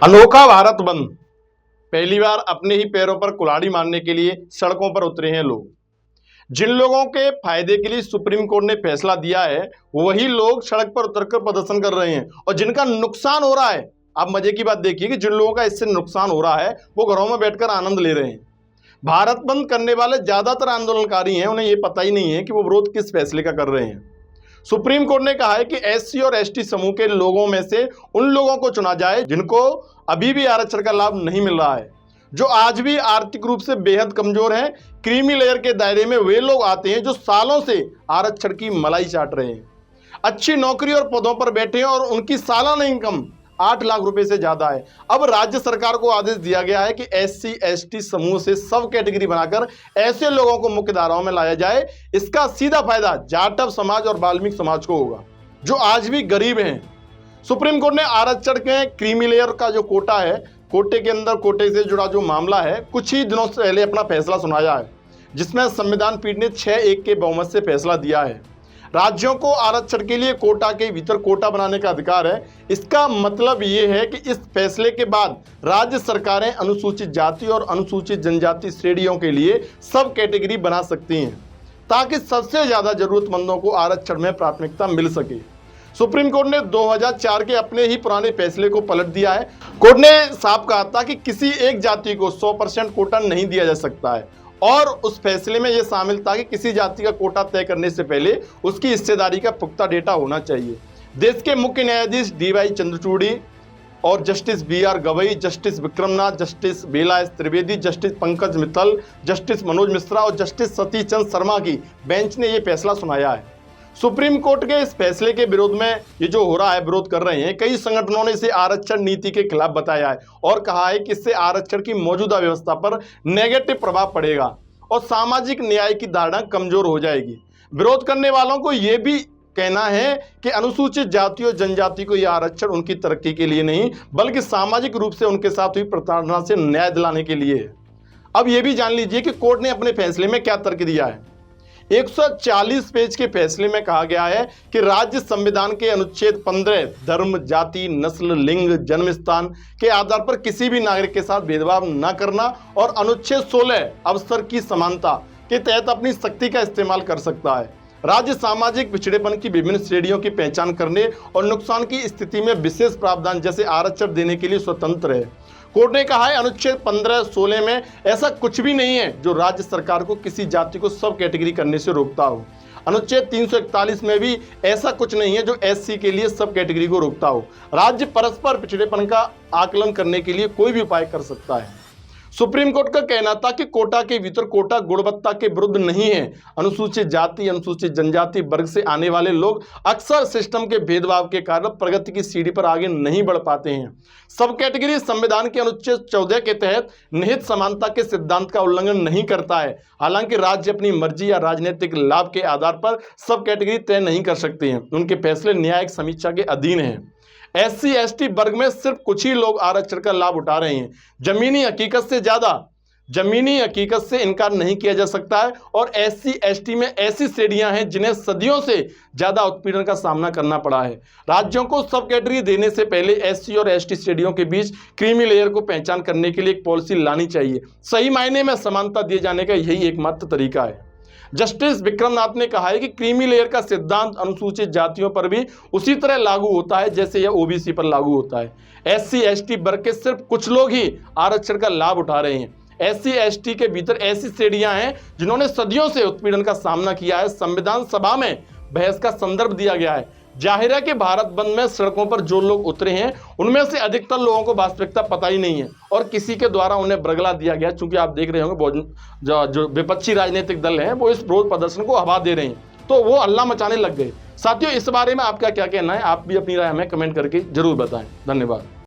अनोखा भारत बंद। पहली बार अपने ही पैरों पर कुल्हाड़ी मारने के लिए सड़कों पर उतरे हैं लोग। जिन लोगों के फायदे के लिए सुप्रीम कोर्ट ने फैसला दिया है वही लोग सड़क पर उतरकर प्रदर्शन कर रहे हैं और जिनका नुकसान हो रहा है। आप मजे की बात देखिए कि जिन लोगों का इससे नुकसान हो रहा है वो घरों में बैठकर आनंद ले रहे हैं। भारत बंद करने वाले ज्यादातर आंदोलनकारी हैं, उन्हें ये पता ही नहीं है कि वो विरोध किस फैसले का कर रहे हैं। सुप्रीम कोर्ट ने कहा है कि एससी और एसटी समूह के लोगों में से उन लोगों को चुना जाए जिनको अभी भी आरक्षण का लाभ नहीं मिल रहा है, जो आज भी आर्थिक रूप से बेहद कमजोर हैं। क्रीमी लेयर के दायरे में वे लोग आते हैं जो सालों से आरक्षण की मलाई चाट रहे हैं, अच्छी नौकरी और पदों पर बैठे हैं और उनकी सालाना इनकम 8 लाख रुपए से ज्यादा है। अब राज्य सरकार को आदेश दिया गया है कि एससी एसटी समूह से सब कैटेगरी बनाकर ऐसे लोगों को मुख्य धाराओं में लाया जाए। इसका सीधा फायदा जाटव समाज और वाल्मीकि समाज को होगा जो आज भी गरीब हैं। सुप्रीम कोर्ट ने आरक्षण के क्रीमी लेयर का जो कोटा है, कोटे के अंदर कोटे से जुड़ा जो मामला है, कुछ ही दिनों से पहले अपना फैसला सुनाया है, जिसमें संविधान पीठ ने 6-1 के बहुमत से फैसला दिया है। राज्यों को आरक्षण के लिए कोटा के भीतर कोटा बनाने का अधिकार है। इसका मतलब ये है कि इस फैसले के बाद राज्य सरकारें अनुसूचित जाति और अनुसूचित जनजाति श्रेणियों के लिए सब कैटेगरी बना सकती हैं ताकि सबसे ज्यादा जरूरतमंदों को आरक्षण में प्राथमिकता मिल सके। सुप्रीम कोर्ट ने 2004 के अपने ही पुराने फैसले को पलट दिया है। कोर्ट ने साफ कहा था कि किसी एक जाति को 100% कोटा नहीं दिया जा सकता है और उस फैसले में यह शामिल था कि किसी जाति का कोटा तय करने से पहले उसकी हिस्सेदारी का पुख्ता डेटा होना चाहिए। देश के मुख्य न्यायाधीश DY चंद्रचूड़ी और justice BR Gavai, justice Vikramnath, justice Bela S Trivedi, justice Pankaj Mittal, justice Manoj Mishra और जस्टिस सतीश चंद्र शर्मा की बेंच ने यह फैसला सुनाया है। सुप्रीम कोर्ट के इस फैसले के विरोध में ये जो हो रहा है, विरोध कर रहे हैं, कई संगठनों ने इसे आरक्षण नीति के खिलाफ बताया है और कहा है कि इससे आरक्षण की मौजूदा व्यवस्था पर नेगेटिव प्रभाव पड़ेगा और सामाजिक न्याय की धारणा कमजोर हो जाएगी। विरोध करने वालों को यह भी कहना है कि अनुसूचित जाति और जनजाति को यह आरक्षण उनकी तरक्की के लिए नहीं बल्कि सामाजिक रूप से उनके साथ हुई प्रताड़ना से न्याय दिलाने के लिए है। अब यह भी जान लीजिए कि कोर्ट ने अपने फैसले में क्या तर्क दिया है। 140 पेज के फैसले में कहा गया है कि राज्य संविधान के अनुच्छेद 15 धर्म, जाति, नस्ल, लिंग, जन्म स्थान के आधार पर किसी भी नागरिक के साथ भेदभाव न करना और अनुच्छेद 16 अवसर की समानता के तहत अपनी शक्ति का इस्तेमाल कर सकता है। राज्य सामाजिक पिछड़ेपन की विभिन्न श्रेणियों की पहचान करने और नुकसान की स्थिति में विशेष प्रावधान जैसे आरक्षण देने के लिए स्वतंत्र है। कोर्ट ने कहा है अनुच्छेद 15-16 में ऐसा कुछ भी नहीं है जो राज्य सरकार को किसी जाति को सब कैटेगरी करने से रोकता हो। अनुच्छेद 341 में भी ऐसा कुछ नहीं है जो एससी के लिए सब कैटेगरी को रोकता हो। राज्य परस्पर पिछड़ेपन का आकलन करने के लिए कोई भी उपाय कर सकता है। सुप्रीम कोर्ट का कहना था कि कोटा के भीतर कोटा गुणवत्ता के विरुद्ध नहीं है। अनुसूचित जाति, अनुसूचित जनजाति वर्ग से आने वाले लोग अक्सर सिस्टम के भेदभाव के कारण प्रगति की सीढ़ी पर आगे नहीं बढ़ पाते हैं। सब कैटेगरी संविधान के अनुच्छेद 14 के तहत निहित समानता के सिद्धांत का उल्लंघन नहीं करता है। हालांकि राज्य अपनी मर्जी या राजनीतिक लाभ के आधार पर सब कैटेगरी तय नहीं कर सकते हैं। उनके फैसले न्यायिक समीक्षा के अधीन हैं। एससी एसटी वर्ग में सिर्फ कुछ ही लोग आरक्षण का लाभ उठा रहे हैं। जमीनी हकीकत से इनकार नहीं किया जा सकता है और एससी एसटी में ऐसी श्रेणियां हैं जिन्हें सदियों से ज्यादा उत्पीड़न का सामना करना पड़ा है। राज्यों को सब कैटेगरी देने से पहले एससी और एसटी श्रेणियों के बीच क्रीमी लेयर को पहचान करने के लिए एक पॉलिसी लानी चाहिए। सही मायने में समानता दिए जाने का यही एकमात्र तरीका है। जस्टिस विक्रमनाथ ने कहा है कि क्रीमी लेयर का सिद्धांत अनुसूचित जातियों पर भी उसी तरह लागू होता है जैसे यह ओबीसी पर लागू होता है। एससी एसटी वर्ग के सिर्फ कुछ लोग ही आरक्षण का लाभ उठा रहे हैं। एससी एसटी के भीतर ऐसी श्रेणियां हैं जिन्होंने सदियों से उत्पीड़न का सामना किया है। संविधान सभा में बहस का संदर्भ दिया गया है। जाहिर है कि भारत बंद में सड़कों पर जो लोग उतरे हैं उनमें से अधिकतर लोगों को वास्तविकता पता ही नहीं है और किसी के द्वारा उन्हें बरगला दिया गया। चूंकि आप देख रहे होंगे जो विपक्षी राजनीतिक दल हैं वो इस विरोध प्रदर्शन को हवा दे रहे हैं, तो वो हल्ला मचाने लग गए। साथियों, इस बारे में आपका क्या कहना है? आप भी अपनी राय हमें कमेंट करके जरूर बताएं। धन्यवाद।